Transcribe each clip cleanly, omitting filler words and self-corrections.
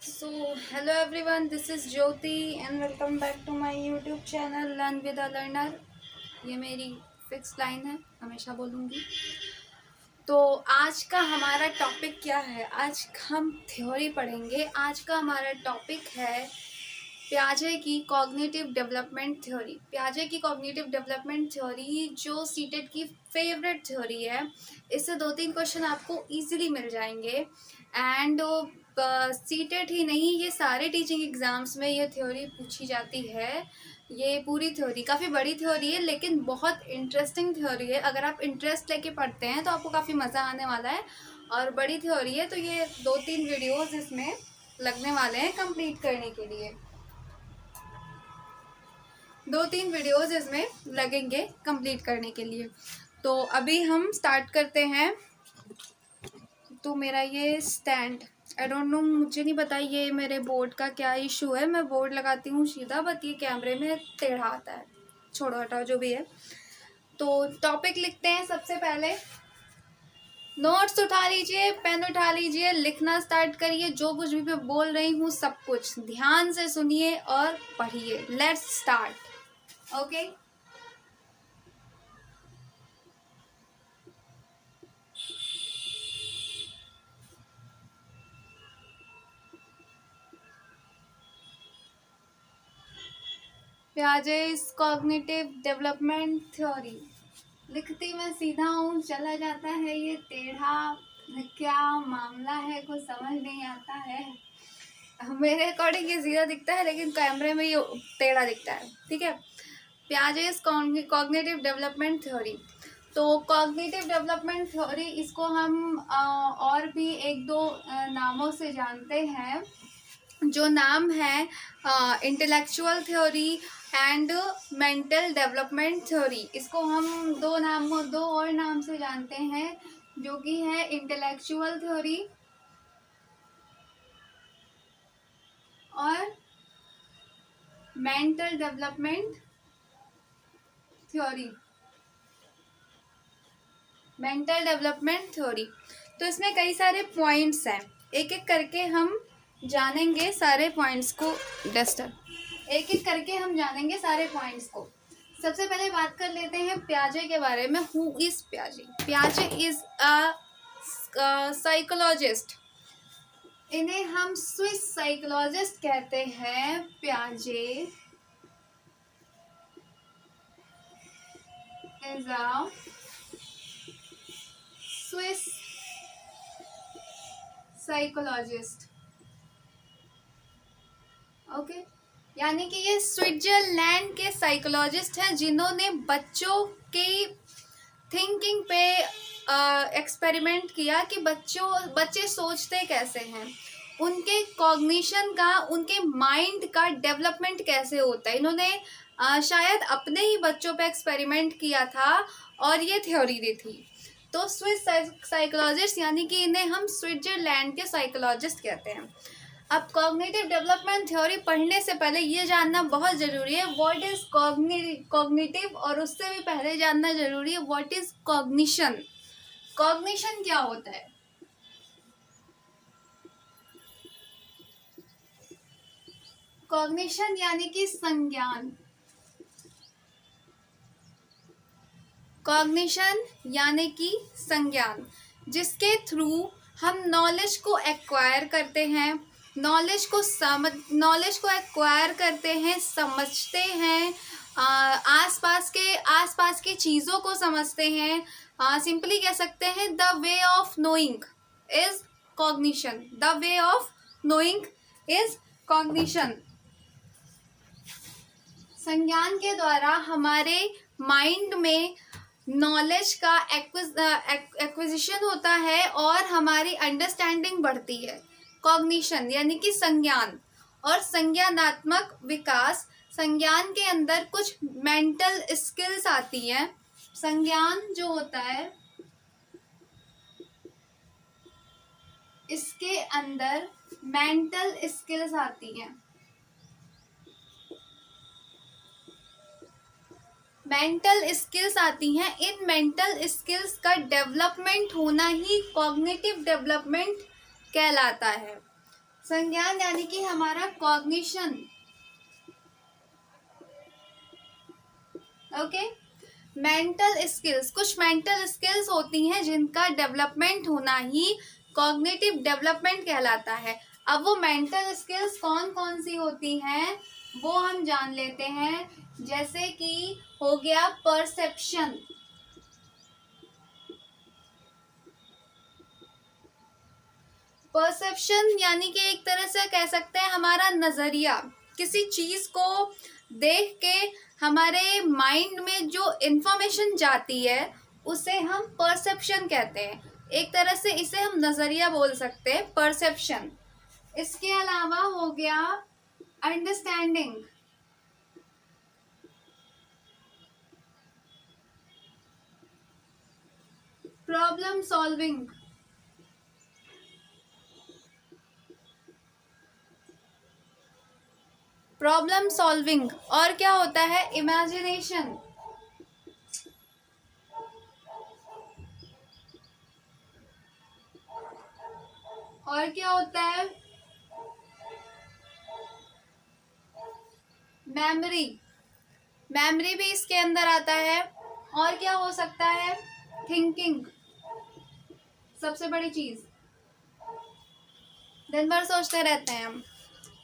So, hello everyone, this is Jyoti and welcome back to my YouTube channel Learn with a Learner। ये मेरी fix line है, हमेशा बोलूँगी। तो आज का हमारा टॉपिक क्या है? आज हम थ्योरी पढ़ेंगे। आज का हमारा टॉपिक है पियाजे की कॉग्निटिव डेवलपमेंट थ्योरी। पियाजे की कॉग्निटिव डेवलपमेंट थ्योरी जो सीटेट की फेवरेट थ्योरी है। इससे 2-3 क्वेश्चन आपको इजीली मिल जाएंगे एंड सीटेट ही नहीं, ये सारे टीचिंग एग्जाम्स में ये थ्योरी पूछी जाती है। ये पूरी थ्योरी काफ़ी बड़ी थ्योरी है लेकिन बहुत इंटरेस्टिंग थ्योरी है। अगर आप इंटरेस्ट लेके पढ़ते हैं तो आपको काफ़ी मज़ा आने वाला है और बड़ी थ्योरी है। तो ये 2-3 वीडियोस इसमें लगने वाले हैं कंप्लीट करने के लिए। 2-3 वीडियोस इसमें लगेंगे कंप्लीट करने के लिए। तो अभी हम स्टार्ट करते हैं। तो मेरा ये स्टैंड, आई डोंट नो, मुझे नहीं पता ये मेरे बोर्ड का क्या इशू है। मैं बोर्ड लगाती हूँ सीधा, बट ये कैमरे में टेढ़ा आता है। छोड़ो हटाओ, जो भी है। तो टॉपिक लिखते हैं। सबसे पहले नोट्स उठा लीजिए, पेन उठा लीजिए, लिखना स्टार्ट करिए। जो कुछ भी मैं बोल रही हूँ सब कुछ ध्यान से सुनिए और पढ़िए। Let's start. Okay, Piaget's cognitive development theory. लिखती मैं सीधा हूँ, चला जाता है ये टेढ़ा। क्या मामला है, कुछ समझ नहीं आता है। मेरे अकॉर्डिंग ये सीधा दिखता है लेकिन कैमरे में ये टेढ़ा दिखता है। ठीक है। Piaget's cognitive development theory. तो कॉग्निटिव डेवलपमेंट थ्योरी, इसको हम और भी एक दो नामों से जानते हैं। जो नाम है intellectual theory and mental development theory. इसको हम दो और नाम से जानते हैं, जो कि है इंटेलेक्चुअल थ्योरी और mental development theory. Mental development theory, तो इसमें कई सारे पॉइंट्स हैं। एक एक करके हम जानेंगे सारे पॉइंट्स को। डस्टर, एक एक करके हम जानेंगे सारे पॉइंट्स को। सबसे पहले बात कर लेते हैं पियाजे के बारे में। Who is पियाजे? पियाजे is a psychologist. इन्हें हम स्विस साइकोलॉजिस्ट कहते हैं। पियाजे is a Swiss psychologist. Okay, यानी कि ये स्विट्जरलैंड के साइकोलॉजिस्ट हैं जिन्होंने बच्चों की थिंकिंग पे एक्सपेरिमेंट किया कि बच्चे सोचते कैसे हैं, उनके कॉग्निशन का, उनके माइंड का डेवलपमेंट कैसे होता है। इन्होंने शायद अपने ही बच्चों पे एक्सपेरिमेंट किया था और ये थ्योरी दी थी। तो स्विस साइकोलॉजिस्ट, यानी कि इन्हें हम स्विट्जरलैंड के साइकोलॉजिस्ट कहते हैं। अब कॉग्निटिव डेवलपमेंट थ्योरी पढ़ने से पहले ये जानना बहुत ज़रूरी है व्हाट इज कॉग्निटिव, और उससे भी पहले जानना ज़रूरी है व्हाट इज कॉग्निशन। कॉग्निशन क्या होता है? कॉग्निशन यानी कि संज्ञान। कॉग्निशन यानी कि संज्ञान, जिसके थ्रू हम नॉलेज को एक्वायर करते हैं, नॉलेज को एक्वायर करते हैं, समझते हैं, आसपास की चीज़ों को समझते हैं। सिंपली कह सकते हैं the way of knowing is cognition. The way of knowing is cognition. संज्ञान के द्वारा हमारे माइंड में नॉलेज का एक्विजिशन होता है और हमारी अंडरस्टैंडिंग बढ़ती है। कॉग्निशन यानी कि संज्ञान और संज्ञानात्मक विकास। संज्ञान के अंदर कुछ मेंटल स्किल्स आती हैं। संज्ञान जो होता है, इसके अंदर मेंटल स्किल्स आती हैं। मेंटल स्किल्स आती हैं। इन मेंटल स्किल्स का डेवलपमेंट होना ही कॉग्निटिव डेवलपमेंट कहलाता है। संज्ञान यानी कि हमारा कॉग्निशन। ओके। मेंटल स्किल्स, कुछ मेंटल स्किल्स होती हैं जिनका डेवलपमेंट होना ही कॉग्निटिव डेवलपमेंट कहलाता है। अब वो मेंटल स्किल्स कौन कौन सी होती हैं वो हम जान लेते हैं। जैसे कि हो गया परसेप्शन। परसेप्शन यानी कि एक तरह से कह सकते हैं हमारा नजरिया, किसी चीज को देख के हमारे माइंड में जो इंफॉर्मेशन जाती है उसे हम परसेप्शन कहते हैं। एक तरह से इसे हम नजरिया बोल सकते हैं, परसेप्शन। इसके अलावा हो गया understanding. Problem solving. Problem solving. और क्या होता है, इमेजिनेशन। और क्या होता है, मेमोरी। मेमोरी भी इसके अंदर आता है। और क्या हो सकता है, थिंकिंग। सबसे बड़ी चीज, दिन भर सोचते रहते हैं हम,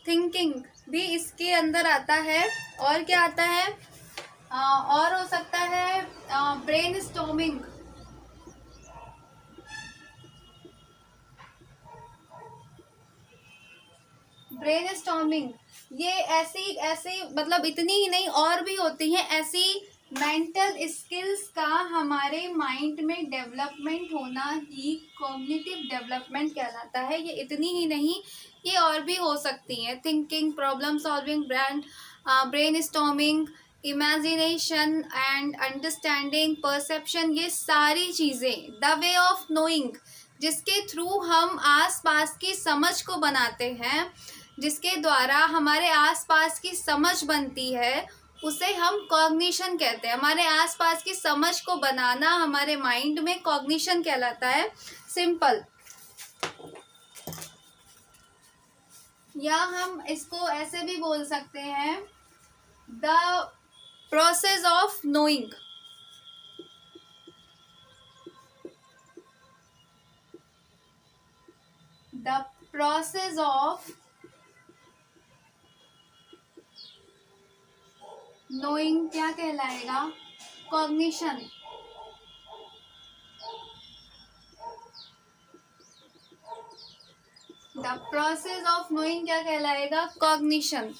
थिंकिंग भी इसके अंदर आता है। और क्या आता है, और हो सकता है ब्रेन स्टॉर्मिंग। ब्रेन स्टॉर्मिंग ये ऐसी ऐसी मतलब इतनी ही नहीं और भी होती हैं ऐसी मेंटल स्किल्स का हमारे माइंड में डेवलपमेंट होना ही कॉग्निटिव डेवलपमेंट कहलाता है। ये इतनी ही नहीं, ये और भी हो सकती हैं, thinking, problem solving, brain storming, imagination and understanding, perception. ये सारी चीज़ें द वे ऑफ नोइंग, जिसके थ्रू हम आसपास की समझ को बनाते हैं, जिसके द्वारा हमारे आसपास की समझ बनती है, उसे हम कॉग्निशन कहते हैं। हमारे आसपास की समझ को बनाना हमारे माइंड में कॉग्निशन कहलाता है, सिंपल। या हम इसको ऐसे भी बोल सकते हैं, the process of knowing. The process of knowing क्या कहलाएगा, cognition. The process of knowing क्या कहलाएगा, कॉग्निशन।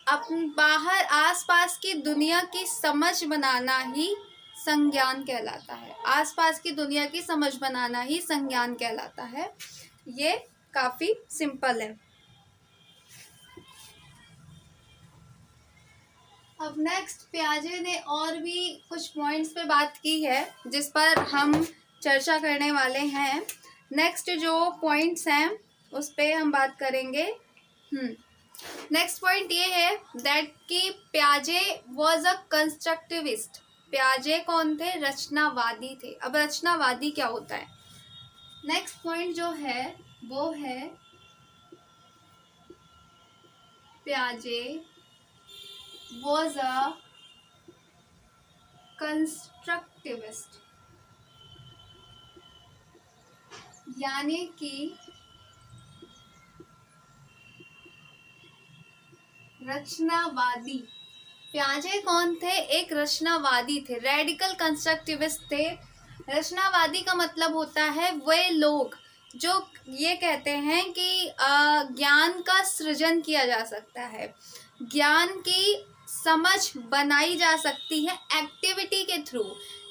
अपन बाहर आसपास की दुनिया की समझ बनाना ही संज्ञान कहलाता है। आसपास की दुनिया की समझ बनाना ही संज्ञान कहलाता है। ये काफी सिंपल है। अब नेक्स्ट पियाजे ने और भी कुछ पॉइंट्स पे बात की है जिस पर हम चर्चा करने वाले हैं। नेक्स्ट जो पॉइंट्स हैं उस पे हम बात करेंगे। नेक्स्ट पॉइंट ये है दैट कि पियाजे वाज अ कंस्ट्रक्टिविस्ट। पियाजे कौन थे, रचनावादी थे। अब रचनावादी क्या होता है, नेक्स्ट पॉइंट जो है वो है पियाजे was a constructivist, यानी कि रचनावादी। पियाजे कौन थे, एक रचनावादी थे, रेडिकल कंस्ट्रक्टिविस्ट थे। रचनावादी का मतलब होता है वे लोग जो ये कहते हैं कि ज्ञान का सृजन किया जा सकता है, ज्ञान की समझ बनाई जा सकती है एक्टिविटी के थ्रू।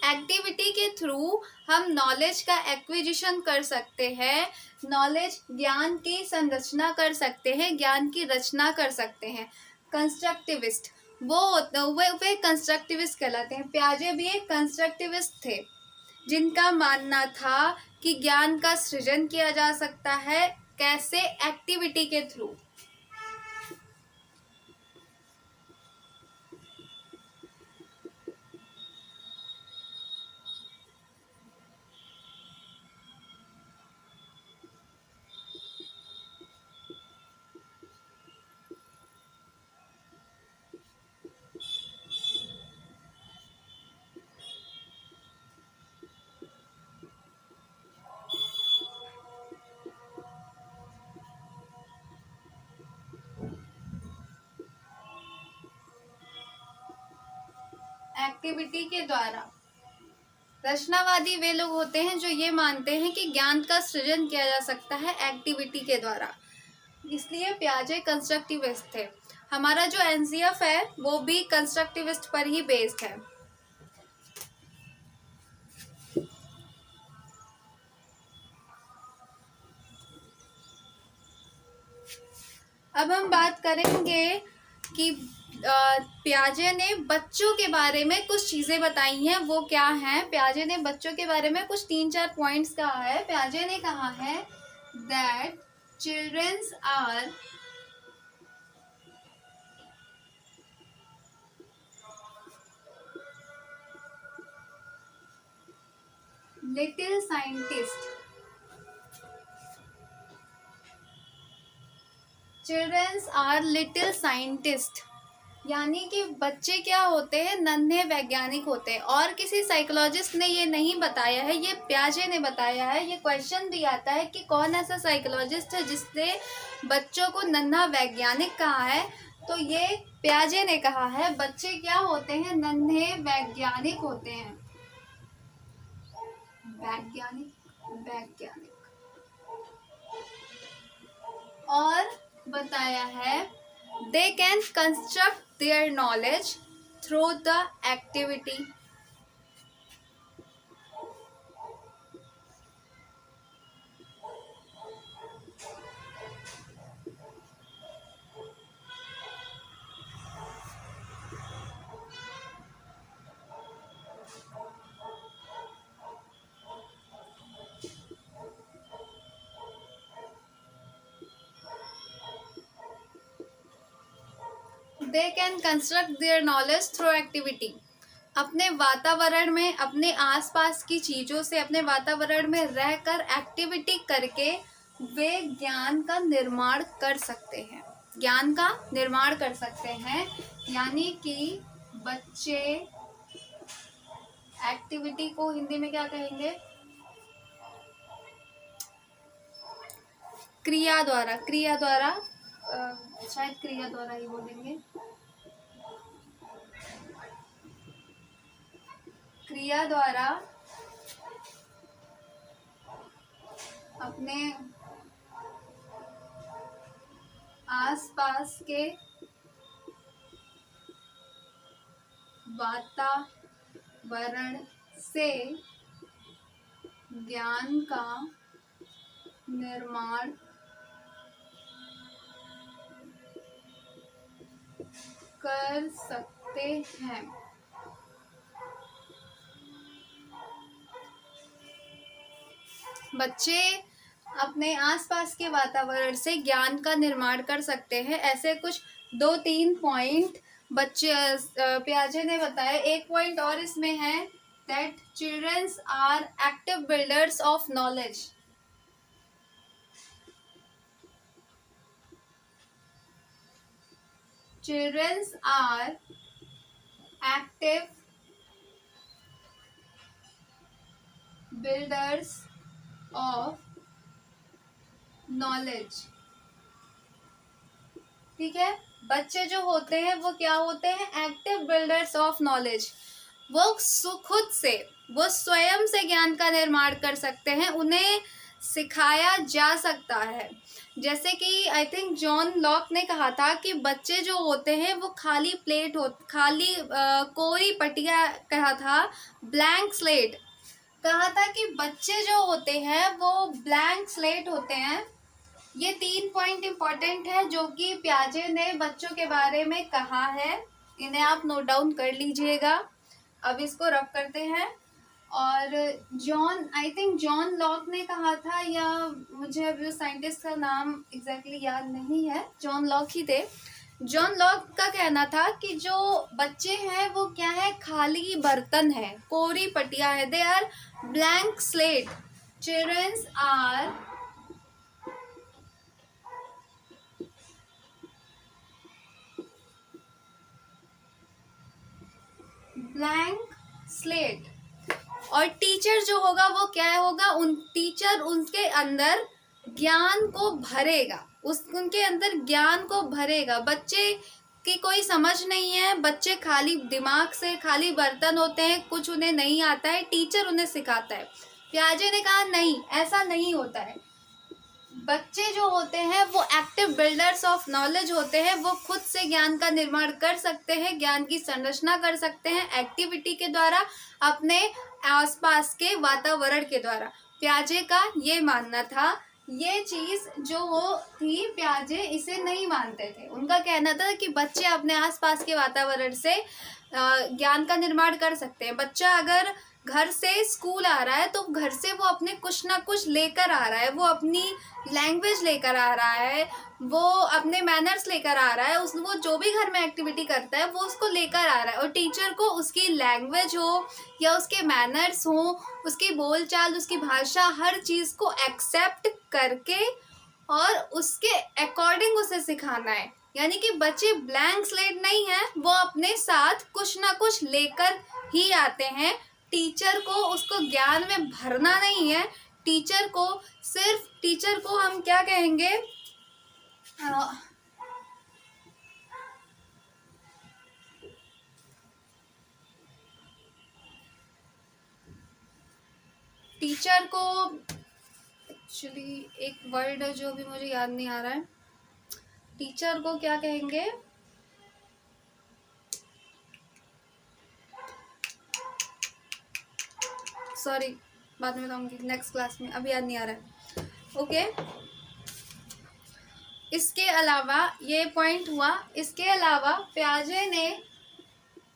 एक्टिविटी के थ्रू हम नॉलेज का एक्विजिशन कर सकते हैं, नॉलेज ज्ञान की संरचना कर सकते हैं, ज्ञान की रचना कर सकते हैं। कंस्ट्रक्टिविस्ट वे कंस्ट्रक्टिविस्ट कहलाते हैं। पियाजे भी एक कंस्ट्रक्टिविस्ट थे जिनका मानना था कि ज्ञान का सृजन किया जा सकता है, कैसे, एक्टिविटी के थ्रू। एक्टिविटी के द्वारा। रचनावादी वे लोग होते हैं जो ये मानते हैं कि ज्ञान का सृजन किया जा सकता है एक्टिविटी के द्वारा, इसलिए पियाजे कंस्ट्रक्टिविस्ट थे। हमारा जो एनसीएफ है वो भी कंस्ट्रक्टिविस्ट पर ही बेस्ड है। अब हम बात करेंगे कि पियाजे ने बच्चों के बारे में कुछ चीजें बताई हैं, वो क्या हैं। पियाजे ने बच्चों के बारे में कुछ 3-4 पॉइंट्स कहा है। पियाजे ने कहा है that childrens are little scientist. Childrens are little scientist, यानी कि बच्चे क्या होते हैं, नन्हे वैज्ञानिक होते हैं। और किसी साइकोलॉजिस्ट ने ये नहीं बताया है, ये पियाजे ने बताया है। ये क्वेश्चन भी आता है कि कौन ऐसा साइकोलॉजिस्ट है जिसने बच्चों को नन्हा वैज्ञानिक कहा है, तो ये पियाजे ने कहा है बच्चे क्या होते हैं, नन्हे वैज्ञानिक होते हैं। वैज्ञानिक और बताया है they can construct their knowledge through the activity। They can construct their knowledge through activity। अपने वातावरण में, अपने आसपास की चीज़ों से, अपने वातावरण में रहकर एक्टिविटी करके वे ज्ञान का निर्माण कर सकते हैं। ज्ञान का निर्माण कर सकते हैं, यानी कि बच्चे एक्टिविटी को हिंदी में क्या कहेंगे, क्रिया द्वारा शायद क्रिया द्वारा ही बोलेंगे। क्रिया द्वारा अपने आसपास के वातावरण से ज्ञान का निर्माण कर सकते हैं। बच्चे अपने आसपास के वातावरण से ज्ञान का निर्माण कर सकते हैं। ऐसे कुछ 2-3 पॉइंट बच्चे पियाजे ने बताया। एक पॉइंट और इसमें है that childrens are active builders of knowledge. Childrens are active builders of knowledge. ठीक है, बच्चे जो होते हैं वो क्या होते हैं, एक्टिव बिल्डर्स ऑफ नॉलेज। वो खुद से, वो स्वयं से ज्ञान का निर्माण कर सकते हैं, उन्हें सिखाया जा सकता है। जैसे कि आई थिंक जॉन लॉक ने कहा था कि बच्चे जो होते हैं वो खाली कोरी पटिया कहा था, ब्लैंक स्लेट कहा था कि बच्चे जो होते हैं वो ब्लैंक स्लेट होते हैं। ये 3 पॉइंट इम्पॉर्टेंट है जो कि पियाजे ने बच्चों के बारे में कहा है। इन्हें आप नोट डाउन कर लीजिएगा। अब इसको रब करते हैं। और आई थिंक जॉन लॉक ने कहा था, या मुझे अभी साइंटिस्ट का नाम एग्जैक्टली याद नहीं है, जॉन लॉक ही थे। जॉन लॉक का कहना था कि जो बच्चे हैं वो क्या है, खाली बर्तन है, कोरी पटिया है। They are blank slate. Childrens are blank slate. और टीचर जो होगा वो क्या होगा, टीचर उनके अंदर ज्ञान को भरेगा, उनके अंदर ज्ञान को भरेगा। बच्चे इसकी कोई समझ नहीं है। बच्चे खाली दिमाग से खाली बर्तन होते हैं, कुछ उन्हें नहीं आता है, टीचर उन्हें सिखाता है। पियाजे ने कहा नहीं, ऐसा नहीं होता है। बच्चे जो होते हैं वो एक्टिव बिल्डर्स ऑफ नॉलेज होते हैं। वो खुद से ज्ञान का निर्माण कर सकते हैं, ज्ञान की संरचना कर सकते हैं एक्टिविटी के द्वारा, अपने आसपास के वातावरण के द्वारा। पियाजे का ये मानना था। ये चीज जो वो थी, पियाजे इसे नहीं मानते थे। उनका कहना था कि बच्चे अपने आसपास के वातावरण से ज्ञान का निर्माण कर सकते हैं। बच्चा अगर घर से स्कूल आ रहा है तो घर से वो अपने कुछ ना कुछ लेकर आ रहा है। वो अपनी लैंग्वेज लेकर आ रहा है, वो अपने मैनर्स लेकर आ रहा है। वो जो भी घर में एक्टिविटी करता है वो उसको लेकर आ रहा है। और टीचर को उसकी लैंग्वेज हो या उसके मैनर्स हो, उसकी बोलचाल, उसकी भाषा, हर चीज़ को एक्सेप्ट करके और उसके अकॉर्डिंग उसे सिखाना है। यानी कि बच्चे ब्लैंक स्लेट नहीं है, वो अपने साथ कुछ ना कुछ लेकर ही आते हैं। टीचर को उसको ज्ञान में भरना नहीं है। टीचर को हम क्या कहेंगे, टीचर को एक्चुअली एक वर्ड है जो भी मुझे याद नहीं आ रहा है। टीचर को क्या कहेंगे, सॉरी, बाद में बताऊंगी नेक्स्ट क्लास में, अभी याद नहीं आ रहा है। ओके, इसके अलावा ये पॉइंट हुआ। इसके अलावा पियाजे ने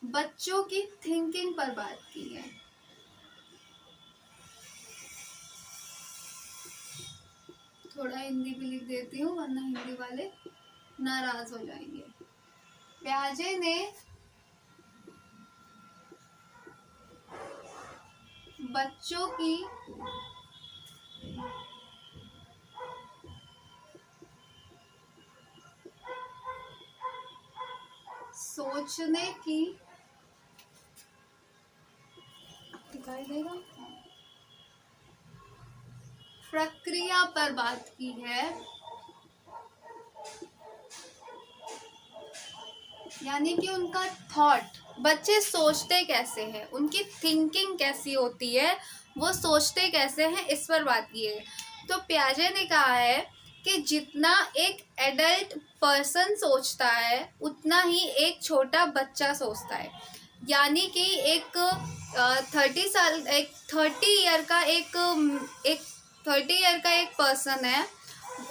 बच्चों की थिंकिंग पर बात की है। थोड़ा हिंदी भी लिख देती हूँ वरना हिंदी वाले नाराज हो जाएंगे। पियाजे ने बच्चों की सोचने की, दिखाई देगा, प्रक्रिया पर बात की है। यानी कि उनका थॉट, बच्चे सोचते कैसे हैं, उनकी थिंकिंग कैसी होती है, वो सोचते कैसे हैं, इस पर बात की है। तो पियाजे ने कहा है कि जितना एक एडल्ट पर्सन सोचता है उतना ही एक छोटा बच्चा सोचता है। यानी कि एक 30 ईयर का एक पर्सन है,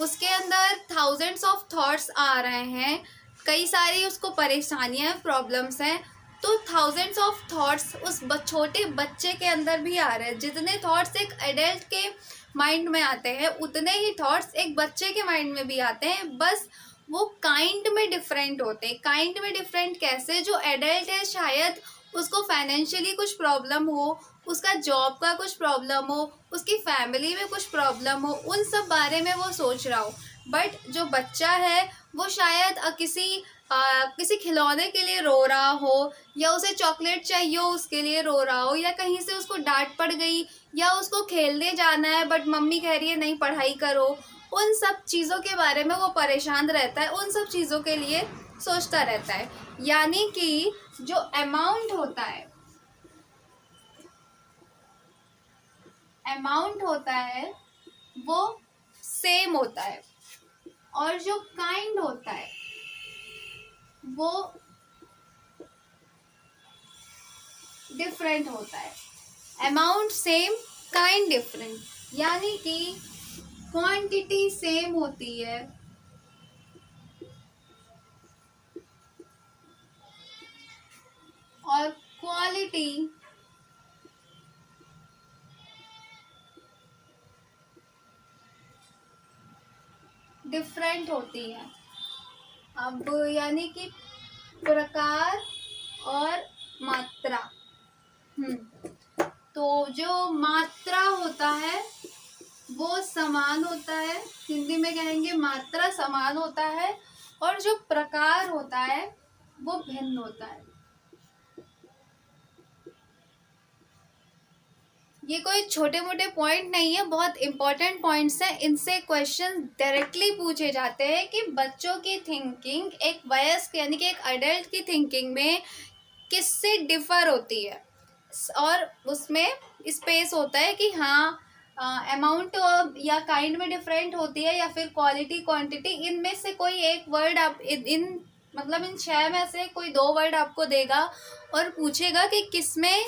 उसके अंदर थाउजेंड्स ऑफ थॉट्स आ रहे हैं, कई सारी उसको परेशानियां, प्रॉब्लम्स हैं। तो थाउजेंड्स ऑफ थॉट्स उस छोटे बच्चे के अंदर भी आ रहे हैं। जितने थॉट्स एक एडल्ट के माइंड में आते हैं उतने ही थॉट्स एक बच्चे के माइंड में भी आते हैं, बस वो काइंड में डिफरेंट होते हैं। काइंड में डिफरेंट कैसे, जो एडल्ट है शायद उसको फाइनेंशियली कुछ प्रॉब्लम हो, उसका जॉब का कुछ प्रॉब्लम हो, उसकी फैमिली में कुछ प्रॉब्लम हो, उन सब बारे में वो सोच रहा हो। बट जो बच्चा है वो शायद किसी खिलौने के लिए रो रहा हो, या उसे चॉकलेट चाहिए हो उसके लिए रो रहा हो, या कहीं से उसको डांट पड़ गई, या उसको खेलने जाना है बट मम्मी कह रही है नहीं पढ़ाई करो। उन सब चीज़ों के बारे में वो परेशान रहता है, उन सब चीज़ों के लिए सोचता रहता है। यानी कि जो अमाउंट होता है वो सेम होता है, और जो काइंड होता है वो डिफरेंट होता है। अमाउंट सेम, काइंड डिफरेंट, यानी कि क्वांटिटी सेम होती है और क्वालिटी डिफरेंट होती है। अब यानी कि प्रकार और मात्रा, तो जो मात्रा होता है वो समान होता है, हिंदी में कहेंगे मात्रा समान होता है, और जो प्रकार होता है वो भिन्न होता है। ये कोई छोटे मोटे पॉइंट नहीं है, बहुत इंपॉर्टेंट पॉइंट्स हैं। इनसे क्वेश्चन डायरेक्टली पूछे जाते हैं कि बच्चों की थिंकिंग एक वयस्क यानी कि एक अडल्ट की थिंकिंग में किससे डिफर होती है, और उसमें स्पेस होता है कि हाँ अमाउंट या काइंड में डिफरेंट होती है या फिर क्वालिटी क्वांटिटी, इनमें से कोई एक वर्ड आप इन मतलब इन 6 में से कोई 2 वर्ड आपको देगा और पूछेगा कि किसमें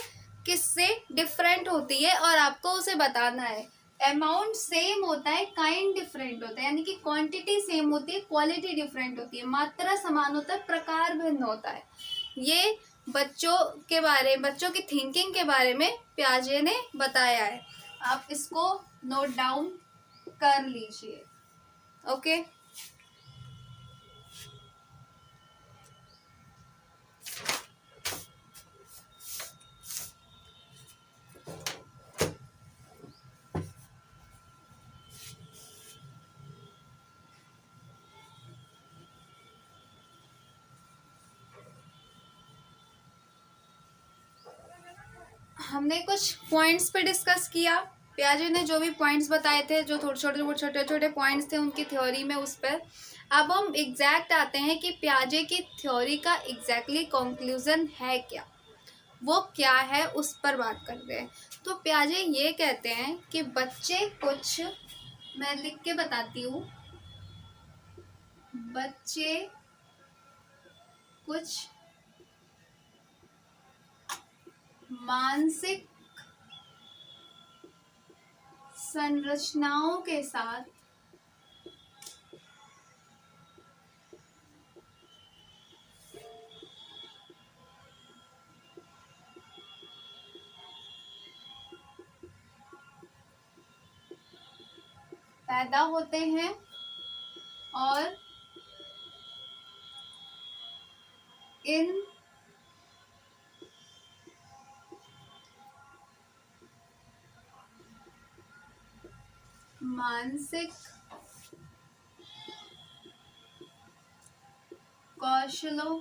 किससे डिफरेंट होती है और आपको उसे बताना है। अमाउंट सेम होता है, काइंड डिफरेंट होता है, यानी कि क्वांटिटी सेम होती है, क्वालिटी डिफरेंट होती है, मात्रा समान होता है, प्रकार भिन्न होता है। ये बच्चों की थिंकिंग के बारे में पियाजे ने बताया है। आप इसको नोट डाउन कर लीजिए। ओके, हमने कुछ पॉइंट्स पे डिस्कस किया। पियाजे ने जो भी पॉइंट्स बताए थे, जो छोटे छोटे पॉइंट्स थे उनकी थ्योरी में, उस पर अब हम एग्जैक्ट आते हैं कि पियाजे की थ्योरी का एग्जैक्टली कंक्लूजन है क्या, वो क्या है, उस पर बात करते हैं। तो पियाजे ये कहते हैं कि बच्चे कुछ, मैं लिख के बताती हूँ, बच्चे कुछ मानसिक संरचनाओं के साथ पैदा होते हैं और इन मानसिक कौशलों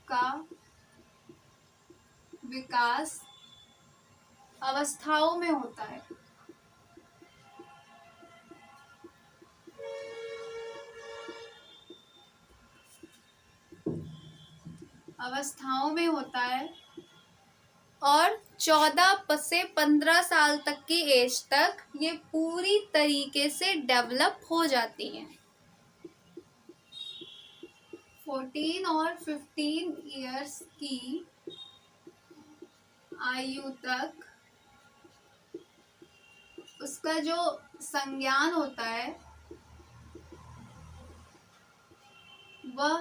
का विकास अवस्थाओं में होता है। अवस्थाओं में होता है और 14 से 15 साल तक की एज तक ये पूरी तरीके से डेवलप हो जाती हैं। 14 और 15 इयर्स की आयु तक उसका जो संज्ञान होता है वह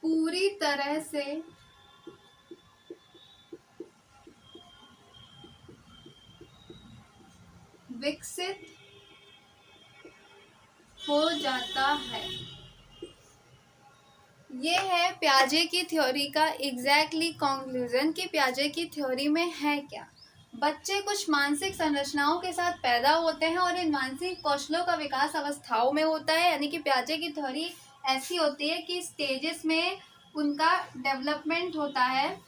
पूरी तरह से विकसित हो जाता है। ये है पियाजे की थ्योरी का एग्जैक्टली कंक्लूजन कि पियाजे की थ्योरी में है क्या। बच्चे कुछ मानसिक संरचनाओं के साथ पैदा होते हैं और इन मानसिक कौशलों का विकास अवस्थाओं में होता है, यानी कि पियाजे की थ्योरी ऐसी होती है कि स्टेजेस में उनका डेवलपमेंट होता है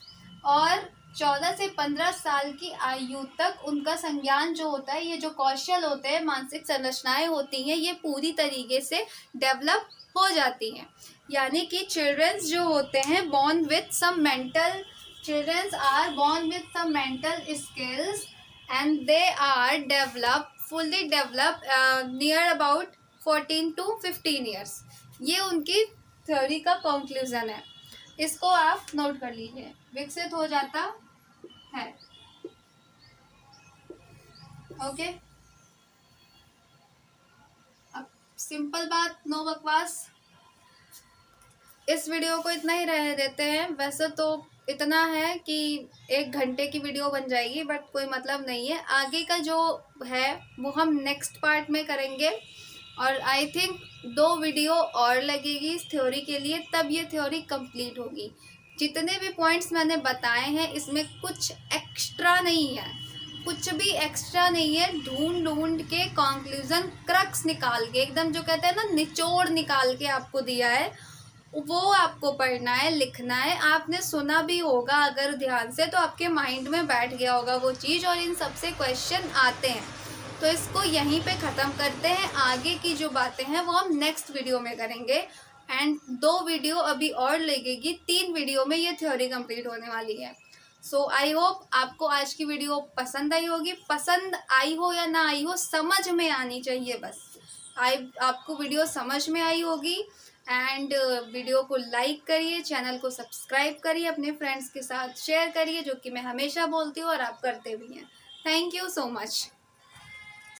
और 14 से 15 साल की आयु तक उनका संज्ञान जो होता है, ये जो कौशल होते हैं, मानसिक संरचनाएं होती हैं, ये पूरी तरीके से डेवलप हो जाती हैं। यानी कि चिल्ड्रंस जो होते हैं born with some mental skills and they are fully developed near about 14 to 15 years। ये उनकी थ्योरी का कंक्लूजन है, इसको आप नोट कर लीजिए। विकसित हो जाता है। ओके, अब सिंपल बात, नो बकवास। इस वीडियो को इतना ही रह देते हैं। वैसे तो इतना है कि 1 घंटे की वीडियो बन जाएगी, बट कोई मतलब नहीं है। आगे का जो है वो हम नेक्स्ट पार्ट में करेंगे और आई थिंक 2 वीडियो और लगेगी इस थ्योरी के लिए, तब ये थ्योरी कंप्लीट होगी। जितने भी पॉइंट्स मैंने बताए हैं इसमें कुछ एक्स्ट्रा नहीं है, कुछ भी एक्स्ट्रा नहीं है, ढूंढ ढूंढ के कंक्लूजन क्रक्स निकाल के, एकदम जो कहते हैं ना निचोड़ निकाल के आपको दिया है, वो आपको पढ़ना है, लिखना है। आपने सुना भी होगा अगर ध्यान से, तो आपके माइंड में बैठ गया होगा वो चीज़, और इन सबसे क्वेश्चन आते हैं। तो इसको यहीं पे ख़त्म करते हैं, आगे की जो बातें हैं वो हम नेक्स्ट वीडियो में करेंगे। एंड 2 वीडियो अभी और लगेगी, 3 वीडियो में ये थ्योरी कंप्लीट होने वाली है। सो आई होप आपको आज की वीडियो पसंद आई होगी। पसंद आई हो या ना आई हो, समझ में आनी चाहिए बस। आपको वीडियो समझ में आई होगी। एंड वीडियो को लाइक करिए, चैनल को सब्सक्राइब करिए, अपने फ्रेंड्स के साथ शेयर करिए, जो कि मैं हमेशा बोलती हूँ और आप करते भी हैं। Thank you so much.